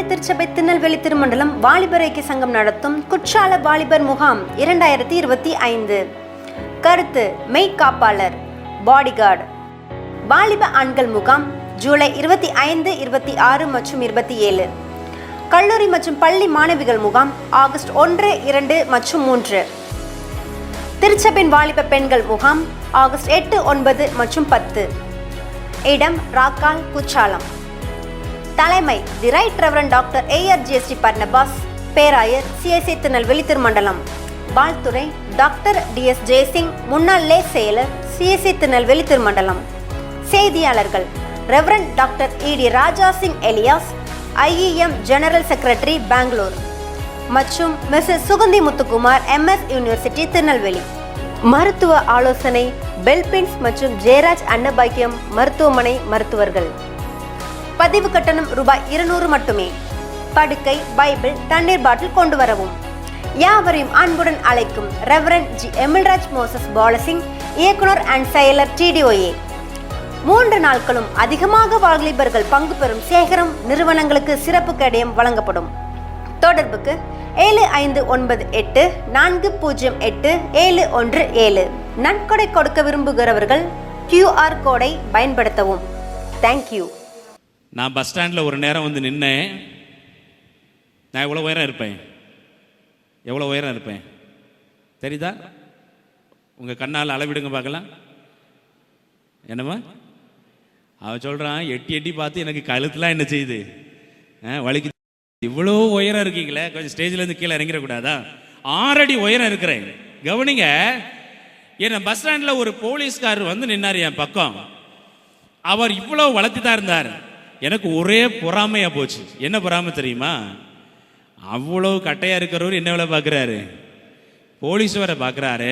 திருச்சபை திருநெல்வேலி திருமண்டலம் வாலிபர் ஐக்கிய சங்கம் நடத்தும் குற்றால வாலிபர் முகாம் 2025. கருத்து: மெய்காப்பாளர், பாடிகார்டு. வாலிப ஆண்கள் முகாம் ஜூலை 25, 26 மற்றும் 27. கல்லூரி மற்றும் பள்ளி மாணவிகள் முகாம் ஆகஸ்ட் 1, 2 மற்றும் 3. திருச்சபையின் வாலிப பெண்கள் முகாம் ஆகஸ்ட் 8, 9 மற்றும் 10. இடம்: ராக்கால், குற்றாலம். தலைமை: the right reverend doctor ARGST Barnabas, பேராயர், CIC திருநெல்வேலி திருமண்டலம். வாழ்த்துறை: டாக்டர் DS ஜெயசிங், முன்னாள் லே செயலர், CIC திருநெல்வேலி திருமண்டலம். செய்தியாளர்கள்: reverend doctor ED Raja Singh Elias, IEM general secretary, Bangalore, மற்றும் Mrs Suganthi Muthukumar, MS university, Tirunelveli. மருத்துவ ஆலோசனை: பெல்பின்ஸ் மற்றும் ஜெயராஜ் அன்னபாக்கியம் மருத்துவமனை மருத்துவர்கள். பதிவு கட்டணம் ரூபாய் 200 மட்டுமே. படுக்கை, பைபிள், தண்ணீர் பாட்டில் கொண்டு வரவும். யாவரையும் அன்புடன் அழைக்கும் ரெவரண்ட் G. எமில்ராஜ் மோசஸ் பாலசிங், இயக்குனர் அண்ட் செயலர், TDOA. 3 நாட்களும் அதிகமாக வாலிபர்கள் பங்கு பெறும் சேகரம் நிறுவனங்களுக்கு சிறப்பு கடிதம் வழங்கப்படும். தொடர்புக்கு 7598 408 717. நன்கொடை கொடுக்க விரும்புகிறவர்கள் QR கோடை பயன்படுத்தவும். தேங்க்யூ. நான் பஸ் ஸ்டாண்டில் ஒரு நேரம் வந்து நின்னேன். நான் எவ்வளோ உயரம் இருப்பேன்? எவ்வளோ உயரம் இருப்பேன் தெரியுதா? உங்கள் கண்ணால் அளவிடுங்க பார்க்கலாம். என்னம்மா அவன் சொல்கிறான், எட்டி எட்டி பார்த்து எனக்கு கழுத்துலாம் என்ன செய்யுது, வலிக்கு. இவ்வளோ உயரம் இருக்கீங்களே, கொஞ்சம் ஸ்டேஜ்லேருந்து கீழே இறங்கிடக்கூடாதா? 6 அடி உயரம் இருக்கிறேன். கவனிங்க, என்ன பஸ் ஸ்டாண்டில் ஒரு போலீஸ்காரர் வந்து நின்னார் என் பக்கம். அவர் இவ்வளோ வளர்த்து தான் இருந்தார். எனக்கு ஒரே பொறாமையா போச்சு. என்ன பொறாமை தெரியுமா? அவ்வளோ கட்டையா இருக்கிறவர் என்ன வேலை பார்க்குறாரு? போலீஸ் வேலை பார்க்குறாரு.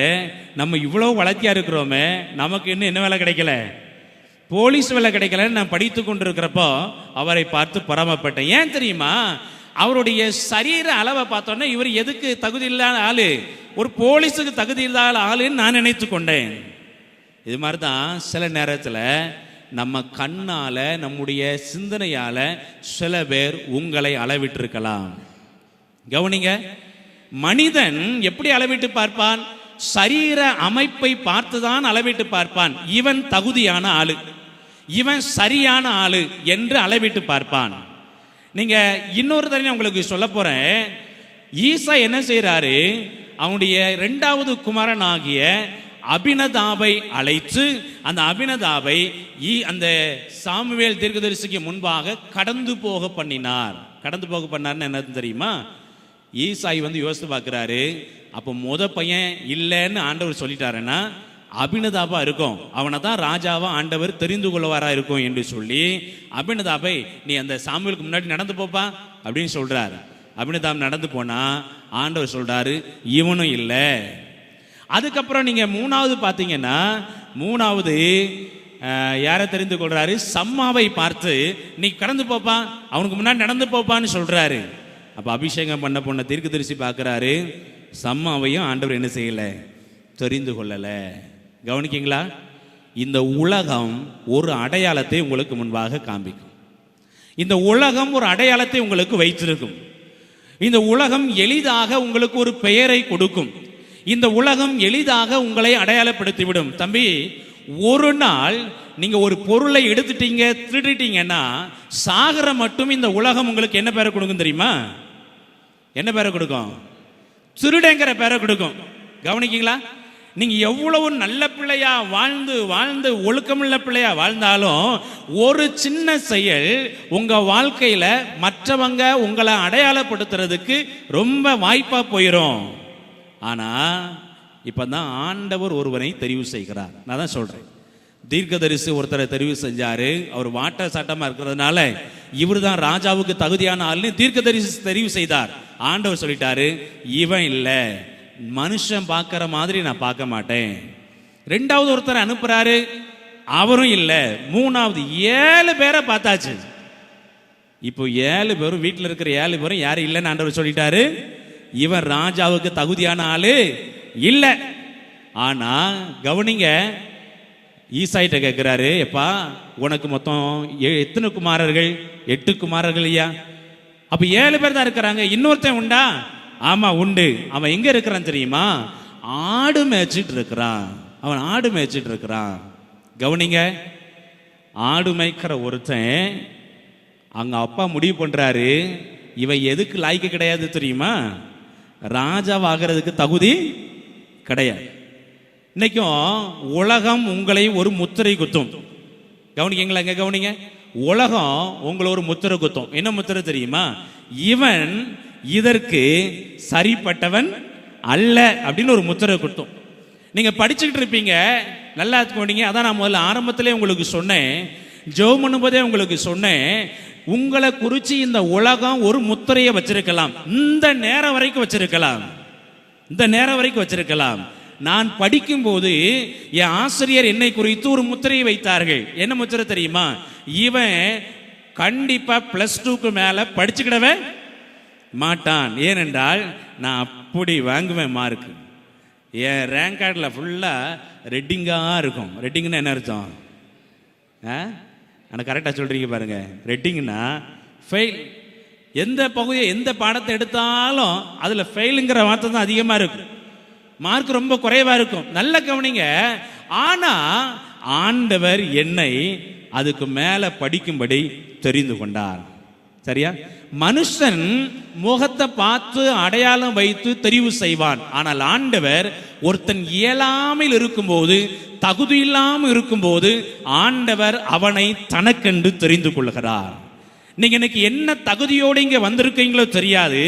நம்ம இவ்வளோ வளர்த்தியா இருக்கிறோமே, நமக்கு இன்னும் என்ன வேலை கிடைக்கல? போலீஸ் வேலை கிடைக்கலன்னு நான் படித்து கொண்டு இருக்கிறப்போ அவரை பார்த்து பொறாமப்பட்டேன். ஏன் தெரியுமா? அவருடைய சரீர அளவை பார்த்தோன்னே இவர் எதுக்கு தகுதி இல்லாத ஆளு, ஒரு போலீஸுக்கு தகுதி இல்லாத ஆளுன்னு நான் நினைத்து கொண்டேன். இது மாதிரி தான் சில நேரத்தில் நம்ம கண்ணால, நம்முடைய சிந்தனையால சில பேர் உங்களை அளவிட்டிருக்கலாம். கவனிங்க, மனிதன் எப்படி அளவிட்டு பார்ப்பான்? சரீர அமைப்பை பார்த்துதான் அளவிட்டு பார்ப்பான். இவன் தகுதியான ஆளு, இவன் சரியான ஆளு என்று அளவிட்டு பார்ப்பான். நீங்க இன்னொரு தடவை உங்களுக்கு சொல்ல போறேன். ஈசா என்ன செய்யறாரு? அவனுடைய 2வது குமாரன் ஆகிய அபினதாபை அழைத்து அந்த அபினதாபை அந்த சாமுவேல் தீர்க்கதரிசிக்கு முன்பாக கடந்து போக பண்ணினார். கடந்து போக பண்ணார்னு என்னது தெரியுமா? ஈசாய் வந்து யோசித்து பார்க்கிறாரு. அப்போ பையன் இல்லைன்னு ஆண்டவர் சொல்லிட்டாருன்னா அபினதாபா இருக்கும், அவனை தான் ராஜாவா ஆண்டவர் தெரிந்து கொள்வாரா இருக்கும் என்று சொல்லி அபினதாபை நீ அந்த சாமுவேலுக்கு முன்னாடி நடந்து போப்பா அப்படின்னு சொல்றாரு. அபினதாப் நடந்து போனா ஆண்டவர் சொல்றாரு, இவனும் இல்லை. அதுக்கப்புறம் நீங்க 3வது பார்த்தீங்கன்னா, 3வது யாரை தெரிந்து கொள்றாரு? சம்மாவை பார்த்து நீ கடந்து போப்பா, அவனுக்கு முன்னாடி நடந்து போப்பான்னு சொல்றாரு. அப்ப அபிஷேகம் பண்ண பொண்ண தீர்க்கதரிசி பார்க்கிறாரு, சம்மாவையும் ஆண்டவர் என்ன செய்யல? தெரிந்து கொள்ளல. கவனிக்கீங்களா? இந்த உலகம் ஒரு அடையாளத்தை உங்களுக்கு முன்பாக காண்பிக்கும். இந்த உலகம் ஒரு அடையாளத்தை உங்களுக்கு வைத்திருக்கும். இந்த உலகம் எளிதாக உங்களுக்கு ஒரு பெயரை கொடுக்கும். இந்த உலகம் எளிதாக உங்களை அடையாளப்படுத்திவிடும். தம்பி, ஒரு நாள் நீங்க ஒரு பொருளை எடுத்துட்டீங்க, திருடிட்டீங்கன்னா சாகர மட்டும் இந்த உலகம் உங்களுக்கு என்ன பேரை கொடுக்கும் தெரியுமா? என்ன பேரை கொடுக்கும்? திருடங்கிற பேரை கொடுக்கும். கவனிக்கீங்களா? நீங்க எவ்வளவு நல்ல பிள்ளையா வாழ்ந்து வாழ்ந்து ஒழுக்கமுள்ள பிள்ளையா வாழ்ந்தாலும் ஒரு சின்ன செயல் உங்க வாழ்க்கையில மற்றவங்க உங்களை அடையாளப்படுத்துறதுக்கு ரொம்ப வாய்ப்பா போயிடும். ஆனா இப்பதான் ஆண்டவர் ஒருவனை தெரிவு செய்கிறார். நான் தான் சொல்றேன், தீர்க்கதரிசி ஒருத்தரை தெரிவு செஞ்சாரு. அவர் வாட்ட சாட்டமா இருக்கிறதுனால இவர் தான் ராஜாவுக்கு தகுதியான ஆள்னு தீர்க்கதரிசி தெரிவு செய்தார். ஆண்டவர் சொல்லிட்டாரு, இவன் இல்ல, மனுஷன் பார்க்கிற மாதிரி நான் பார்க்க மாட்டேன். 2வது ஒருத்தரை அனுப்புறாரு, அவரும் இல்ல. 3வது 7 பேரை பார்த்தாச்சு. இப்போ 7 பேரும், வீட்டில் இருக்கிற 7 பேரும் யாரும் இல்லைன்னு ஆண்டவர் சொல்லிட்டாரு, இவன் ராஜாவுக்கு தகுதியான ஆளு இல்ல. ஆனா கவனிங்க, ஈசாயிட்ட கேட்கிறாரு, எப்பா உனக்கு மொத்தம் எத்தனை குமாரர்கள்? 8 குமாரர்கள் ஐயா. அப்ப 7 பேர் தான் இருக்கிறாங்க. இன்னொருத்தன் உண்டா? ஆமா உண்டு. அவன் எங்க இருக்கிறான் தெரியுமா? ஆடு மேய்ச்சிட்டு இருக்கிறான். அவன் ஆடு மேய்ச்சிட்டு இருக்கிறான். கவனிங்க, ஆடு மேய்க்கிற ஒருத்தன் அங்க அப்பா முடிவு பண்றாரு, இவன் எதுக்கு லாய்க்கு கிடையாது தெரியுமா? ராஜாவாகிறதுக்கு தகுதி கிடையாது. இன்னைக்கும் உலகம் உங்களை ஒரு முத்திரை குத்தும். கவனிக்கீங்களா? எங்க கவனிங்க, உலகம் உங்களை ஒரு முத்திரை குத்தும். என்ன முத்திரை தெரியுமா? இவன் இதற்கு சரிப்பட்டவன் அல்ல அப்படின்னு ஒரு முத்திரை குத்தும். நீங்க படிச்சுக்கிட்டு இருப்பீங்க, நல்லா போனீங்க. அதான் நான் முதல்ல ஆரம்பத்திலே உங்களுக்கு சொன்னேன், ஜெபம் பண்ணும்போதே உங்களுக்கு சொன்னேன், உங்களை குறித்து இந்த உலகம் ஒரு முத்திரையை வச்சிருக்கலாம். இந்த நேரம் வரைக்கும் வச்சிருக்கலாம், இந்த நேரம் வரைக்கும் வச்சிருக்கலாம். நான் படிக்கும்போது என் ஆசிரியர் என்னை குறித்து ஒரு முத்திரையை வைத்தார்கள். என்ன முத்திரை தெரியுமா? இவன் கண்டிப்பா +2க்கு மேல படிச்சுக்கிடவே மாட்டான். ஏனென்றால் நான் அப்படி வாங்குவேன் மார்க். என் ரேங்க் கார்டில் ஃபுல்லாக ரெட்டிங்காக இருக்கும். ரெட்டிங்னா என்ன அர்த்தம்? ஆனால் கரெக்டாக சொல்கிறீங்க பாருங்க. ரெட்டிங்னா ஃபெயில். எந்த பகுதியை எந்த பாடத்தை எடுத்தாலும் அதில் ஃபெயிலுங்கிற வார்த்தை தான் அதிகமாக இருக்கும். மார்க் ரொம்ப குறைவாக இருக்கும். நல்ல கவனிங்க. ஆனால் ஆண்டவர் என்னை அதுக்கு மேலே படிக்கும்படி தெரிந்து கொண்டார். சரியா? மனுஷன் முகத்தை பார்த்து அடையாளம் வைத்து தெரிவு செய்வான். ஆனால் ஆண்டவர் ஒருத்தன் இயலாமல் இருக்கும்போது, தகுதி இல்லாமல் இருக்கும்போது ஆண்டவர் அவனை தனக்கென்று தெரிந்து கொள்கிறார். நீங்க இன்னைக்கு என்ன தகுதியோடு இங்க வந்திருக்கீங்களோ தெரியாது.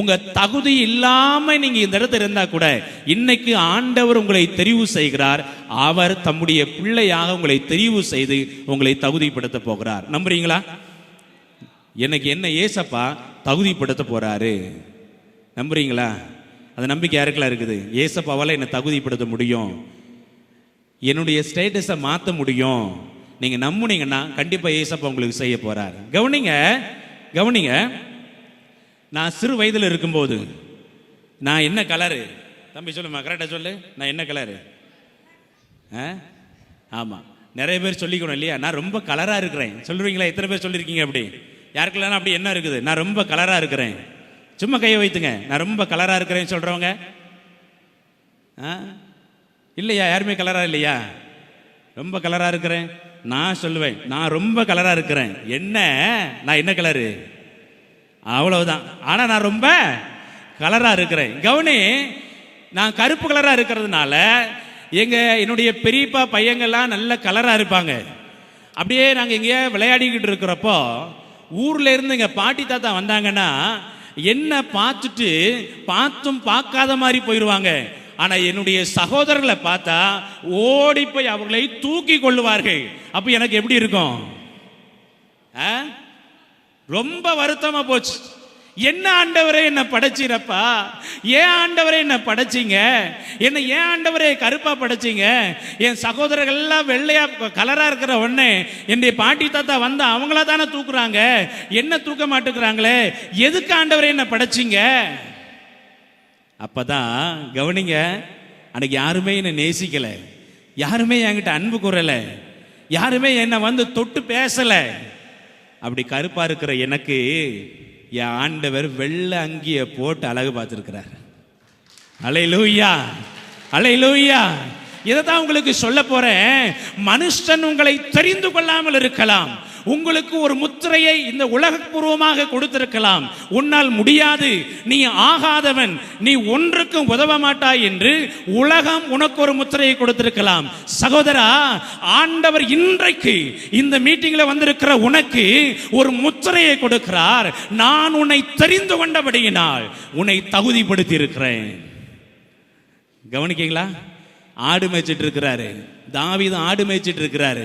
உங்க தகுதி இல்லாம நீங்க இந்த இடத்துல இருந்தா கூட இன்னைக்கு ஆண்டவர் உங்களை தெரிவு செய்கிறார். அவர் தம்முடைய பிள்ளையாக உங்களை தெரிவு செய்து உங்களை தகுதிப்படுத்த போகிறார். நம்புறீங்களா? எனக்கு என்ன ஏசப்பா தகுதிப்படுத்த போறாரு, நம்புறீங்களா? அந்த நம்பிக்கை யாருக்கெல்லாம் இருக்குது? ஏசப்பாவால் என்னை தகுதிப்படுத்த முடியும், என்னுடைய ஸ்டேட்டஸை மாற்ற முடியும். நீங்க நம்புனீங்கன்னா கண்டிப்பா ஏசப்பா உங்களுக்கு செய்ய போறாரு. கவனிங்க கவனிங்க. நான் சிறு வயதில் இருக்கும்போது நான் என்ன கலரு? தம்பி சொல்லுமா, கரெக்டா சொல்லு. நான் என்ன கலரு? ஆமா, நிறைய பேர் சொல்லிக்கணும் இல்லையா? நான் ரொம்ப கலரா இருக்கிறேன் சொல்லுவீங்களா? எத்தனை பேர் சொல்லியிருக்கீங்க அப்படி? யாருக்கெல்லாம் அப்படி என்ன இருக்குது? நான் ரொம்ப கலரா இருக்கிறேன். சும்மா கையை வைத்துங்க. நான் ரொம்ப கலரா இருக்கிறேன்னு சொல்றவங்க இல்லையா? யாருமே கலரா இல்லையா? ரொம்ப கலரா இருக்கிறேன் நான் சொல்லுவேன். நான் ரொம்ப கலரா இருக்கிறேன். என்ன? நான் என்ன கலரு? அவ்வளவுதான். ஆனா நான் ரொம்ப கலரா இருக்கிறேன். கவனி, நான் கருப்பு கலரா இருக்கிறதுனால என்னுடைய பெரியப்பா பையங்கள்லாம் நல்ல கலரா இருப்பாங்க. அப்படியே நாங்கள் எங்கேயா விளையாடிக்கிட்டு இருக்கிறப்போ ஊர்ல இருந்து எங்க பாட்டி தாத்தா வந்தாங்கன்னா என்ன பார்த்துட்டு பார்த்தும் பார்க்காத மாதிரி போயிடுவாங்க. ஆனா என்னுடைய சகோதரர்களை பார்த்தா ஓடி போய் அவர்களை தூக்கி கொள்ளுவார்கள். அப்ப எனக்கு எப்படி இருக்கும்? ரொம்ப வருத்தமா போச்சு. என்ன ஆண்டவரே என்ன படைச்சிரப்பா? ஏன் ஆண்டவரே என்ன படைச்சிங்க? என்ன ஏன் ஆண்டவரே கருப்பா படைச்சிங்க? என் சகோதரர்கள் எல்லாம் வெள்ளையா கலரா இருக்கிற உடனே என்னுடைய பாட்டி தாத்தா வந்து அவங்களா தானே தூக்குறாங்க, என்ன தூக்க மாட்டேங்கிறாங்களே, எதுக்கு ஆண்டவரே என்ன படைச்சிங்க? அப்பதான் கவனிங்க, அன்னைக்கு யாருமே என்னை நேசிக்கல, யாருமே என்கிட்ட அன்பு கூறல, யாருமே என்னை வந்து தொட்டு பேசல. அப்படி கருப்பா இருக்கிற எனக்கு என் ஆண்டவர் வெள்ளை அங்கிய போட்டு அழகு பார்த்திருக்கிறார். அல்லேலூயா, அல்லேலூயா. இதைத்தான் உங்களுக்கு சொல்ல போறேன். மனுஷன் உங்களை தெரிந்து கொள்ளாமல் இருக்கலாம், உங்களுக்கு ஒரு முத்திரையை இந்த உலகப்பூர்வமாக கொடுத்திருக்கலாம். உன்னால் முடியாது, நீ ஆகாதவன், நீ ஒன்றுக்கும் உதவ மாட்டாய் என்று உலகம் உனக்கு ஒரு முத்திரையை கொடுத்திருக்கலாம். சகோதரா, ஆண்டவர் இன்றைக்கு இந்த மீட்டிங்ல வந்திருக்கிற உனக்கு ஒரு முத்திரையை கொடுக்கிறார். நான் உன்னை தெரிந்து கொண்டபடியினால் உன்னை தகுதிப்படுத்தி இருக்கிறேன். கவனிக்கீங்களா? ஆடு மேய்ச்சிட்டு இருக்கிறாரு தாவீது, ஆடு மேய்ச்சிட்டு இருக்கிறாரு.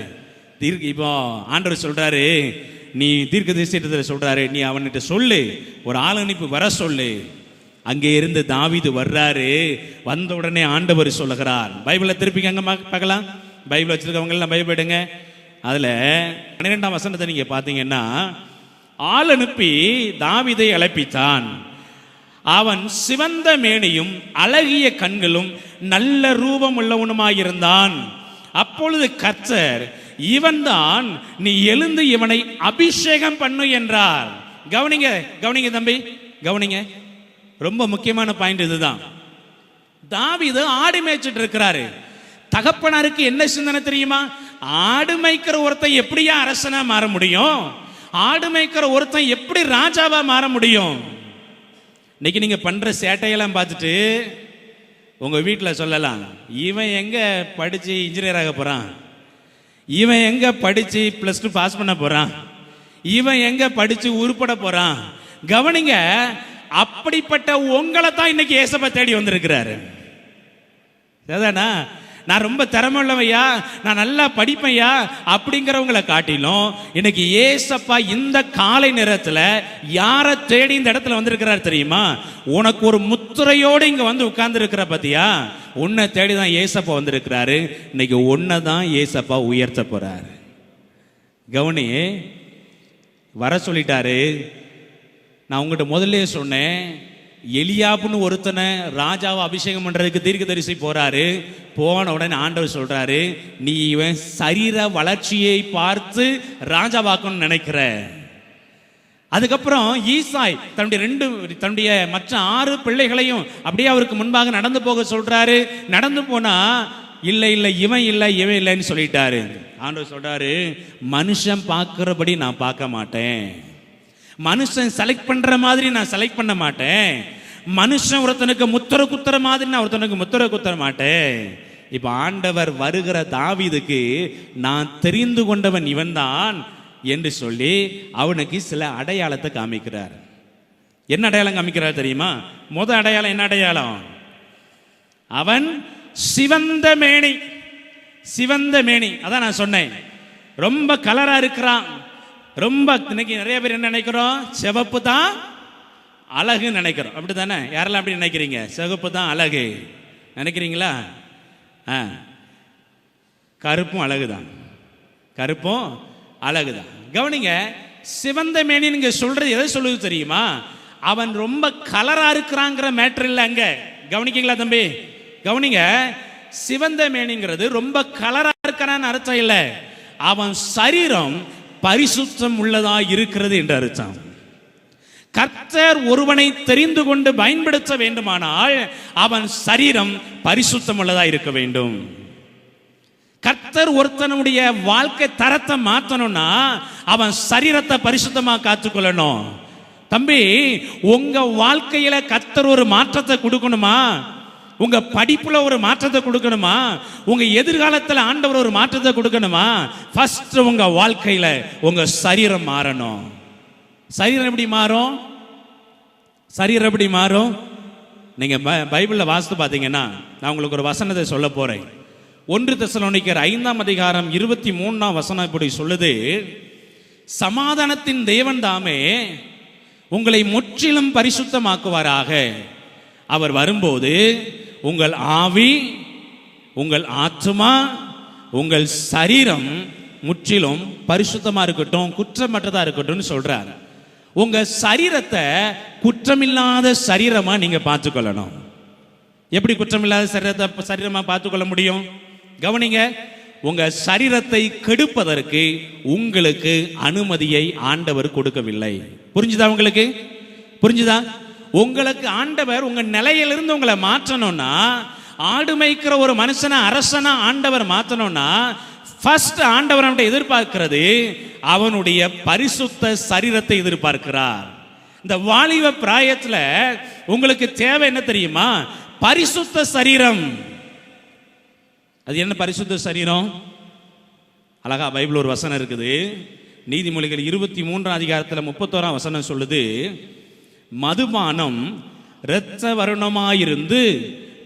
இப்போ ஆண்டவர் சொல்றாரு, நீ தீர்க்கதரிசியிடத்துல சொல்றாரு, நீ அவன்கிட்ட சொல்லு, ஒரு ஆள் அனுப்பி வர சொல்லு. அங்கே இருந்து தாவீது வர்றாரு. வந்த உடனே ஆண்டவர் சொல்லுகிறார். பைபிளை திருப்பி அங்க பார்க்கலாம். பைபிள் வச்சிருக்கவங்க எல்லாம் பைபிள் எடுங்க. அதுல 12ஆம் வசனத்தை நீங்க பாத்தீங்கன்னா, ஆள் அனுப்பி தாவீதை அழைப்பித்தான். அவன் சிவந்த மேனியும் அழகிய கண்களும் நல்ல ரூபம் உள்ளவனுமாயிருந்தான். அப்பொழுது கர்த்தர், இவன்தான், நீ எழுந்து இவனை அபிஷேகம் பண்ணு என்றார். கவனிங்க கவனிங்க தம்பி, கவனிங்க. ரொம்ப முக்கியமான பாயிண்ட் இதுதான். தாவீது ஆடு மேய்ச்சிட்டு இருக்கிறாரு. தகப்பனாருக்கு என்ன சிந்தனை தெரியுமா? ஆடு மேய்க்கிற ஒருத்தன் எப்படியா அரசனா மாற முடியும்? ஆடு மேய்க்கிற ஒருத்தன் எப்படி ராஜாவா மாற முடியும்? இன்னைக்கு நீங்க பண்ற சேட்டையெல்லாம் பார்த்துட்டு உங்க வீட்டில் சொல்லலாம், இவன் எங்க படிச்சு இன்ஜினியர் ஆக போறான், இவன் எங்க படிச்சு +2 பாஸ் பண்ண போறான், இவன் எங்க படிச்சு உருப்பட போறான். கவனிங்க, அப்படிப்பட்ட உங்களை தான் இன்னைக்கு ஏசப்பா தேடி வந்திருக்கிறாரு. சரிதானா? நான் ரொம்ப திறமையுள்ளவையா, நான் நல்லா படிப்பையா அப்படிங்கிறவங்களை காட்டிலும் இன்னைக்கு ஏசப்பா இந்த காலை நேரத்தில் யாரை தேடி இந்த இடத்துல வந்திருக்கிறார் தெரியுமா? உனக்கு ஒரு முத்திரையோடு இங்க வந்து உட்கார்ந்து இருக்கிற பத்தியா, உன்னை தேடி தான் ஏசப்பா வந்திருக்கிறாரு. இன்னைக்கு உன்னை தான் ஏசப்பா உயர்த்த போறாரு. கவனி, வர சொல்லிட்டாரு. நான் உங்ககிட்ட முதல்ல சொன்னேன், எலியாப்புன்னு ஒருத்தனை ராஜாவை அபிஷேகம் பண்றதுக்கு தீர்க்கதரிசி போறாரு. போன உடனே ஆண்டவர் சொல்றாரு, நீ இவன் சரீர வளர்ச்சியை பார்த்து ராஜாவாக்கணும்னு நினைக்கிற. அதுக்கப்புறம் ஈசாய் தன்னுடைய மற்ற 6 பிள்ளைகளையும் அப்படியே அவருக்கு முன்பாக நடந்து போக சொல்றாரு. நடந்து போனா இல்லை இல்லை இவன் இல்லைன்னு சொல்லிட்டாரு. ஆண்டவர் சொல்றாரு, மனுஷன் பார்க்கிறபடி நான் பார்க்க மாட்டேன், மனுஷன் செலக்ட் பண்ற மாதிரி நான் செலக்ட் பண்ண மாட்டேன், மனுஷன் ஒருத்தனுக்கு முத்திர குத்துற மாதிரி நான் ஒருத்தனுக்கு முத்திர குத்துற மாட்டேன். இப்ப ஆண்டவர் வருகிற தாவீதுக்கு நான் தெரிந்து கொண்டவன் இவன் தான் என்று சொல்லி அவனுக்கு சில அடையாளத்தை காமிக்கிறார். என்ன அடையாளம் காமிக்கிறார் தெரியுமா? முதல் அடையாளம் என்ன அடையாளம்? அவன் சிவந்த மேனி. சிவந்த மேனி, அதான் நான் சொன்னேன், ரொம்ப கலரா இருக்கிறான். ரொம்ப இன்னைக்கு நிறைய பேர் என்ன நினைக்கிறோம்? சிவப்பு தான் அழகுன்னு நினைக்கிறோம். அப்படி தானே? யாரெல்லாம் அப்படி நினைக்கிறீங்க? சிவப்பு தான் அழகு நினைக்கிறீங்களா? கருப்பும் அழகுதான், கருப்பும் அழகுதான். கவனிங்க, சிவந்த மேனி நீங்க சொல்றது எதை சொல்லுது தெரியுமா? அவன் ரொம்ப கலரா இருக்கிறாங்கிற மேட்டர் இல்லை அங்க. கவனிக்கீங்களா தம்பி? கவனிங்க, சிவந்த மேனிங்கிறது ரொம்ப கலரா இருக்கிறான்னு அர்த்தம் இல்லை, அவன் சரீரம் பரிசுத்தம் உள்ளதா இருக்கிறது என்று அர்த்தம். கர்த்தர் ஒருவனை தெரிந்து கொண்டு பயன்படுத்த வேண்டுமானால் அவன் சரீரம் பரிசுத்தம் உள்ளதா இருக்க வேண்டும். கர்த்தர் ஒருத்தனுடைய வாழ்க்கை தரத்தை மாற்றணும்னா அவன் சரீரத்தை பரிசுத்தமா காத்துக்கொள்ளணும். தம்பி, உங்க வாழ்க்கையில கர்த்தர் ஒரு மாற்றத்தை கொடுக்கணுமா? உங்க படிப்புல ஒரு மாற்றத்தை கொடுக்கணுமா? உங்க எதிர்காலத்தில் ஆண்டவர் ஒரு மாற்றத்தை கொடுக்கணுமா? ஃபர்ஸ்ட் உங்க வாழ்க்கையில உங்க சரீரம் மாறணும். சரீரம் எப்படி மாறும்? சரீரம் எப்படி மாறும்? நீங்க பைபிள்ல வாசித்து பார்த்தீங்கன்னா, நான் உங்களுக்கு ஒரு வசனத்தை சொல்ல போறேன். 1 தெசலோனிக்கர் 5ஆம் அதிகாரம் 23ஆம் வசனம் இப்படி சொல்லுது, சமாதானத்தின் தேவன் தாமே உங்களை முற்றிலும் பரிசுத்தமாக்குவாராக. அவர் வரும்போது உங்கள் ஆவி, உங்கள் ஆத்துமா, உங்கள் சரீரம் முற்றிலும் பரிசுத்தமா இருக்கட்டும், குற்றமற்றதா இருக்கட்டும் சொல்றார். உங்க சரீரத்தை குற்றமில்லாத சரீரமா நீங்க பார்த்துக்கொள்ளணும். எப்படி குற்றமில்லாத சரீரமா பார்த்துக்கொள்ள முடியும்? கவனிங்க, உங்க சரீரத்தை கெடுப்பதற்கு உங்களுக்கு அனுமதியை ஆண்டவர் கொடுக்கவில்லை. புரிஞ்சுதா? உங்களுக்கு புரிஞ்சுதா? உங்களுக்கு ஆண்டவர் உங்க நிலையிலிருந்து உங்களை மாற்றணும்னா, ஆடு மேய்க்கிற ஒரு மனுஷனை அரசனா ஆண்டவர் மாற்றணும்னா, ஃபர்ஸ்ட் ஆண்டவர் அவன்கிட்ட எதிர்பார்க்கிறது அவனுடைய பரிசுத்த சரீரத்தை எதிர்பார்க்கிறார். இந்த வாலிப பிராயத்துல உங்களுக்கு தேவை என்ன தெரியுமா? பரிசுத்த சரீரம். அது என்ன பரிசுத்த சரீரம்? அழகா பைபிள் ஒரு வசனம் இருக்குது. நீதிமொழிகள் 23ஆம் அதிகாரத்தில் 31ஆம் வசனம் சொல்லுது, மதுபானம் இரத்த வருணமாயிருந்து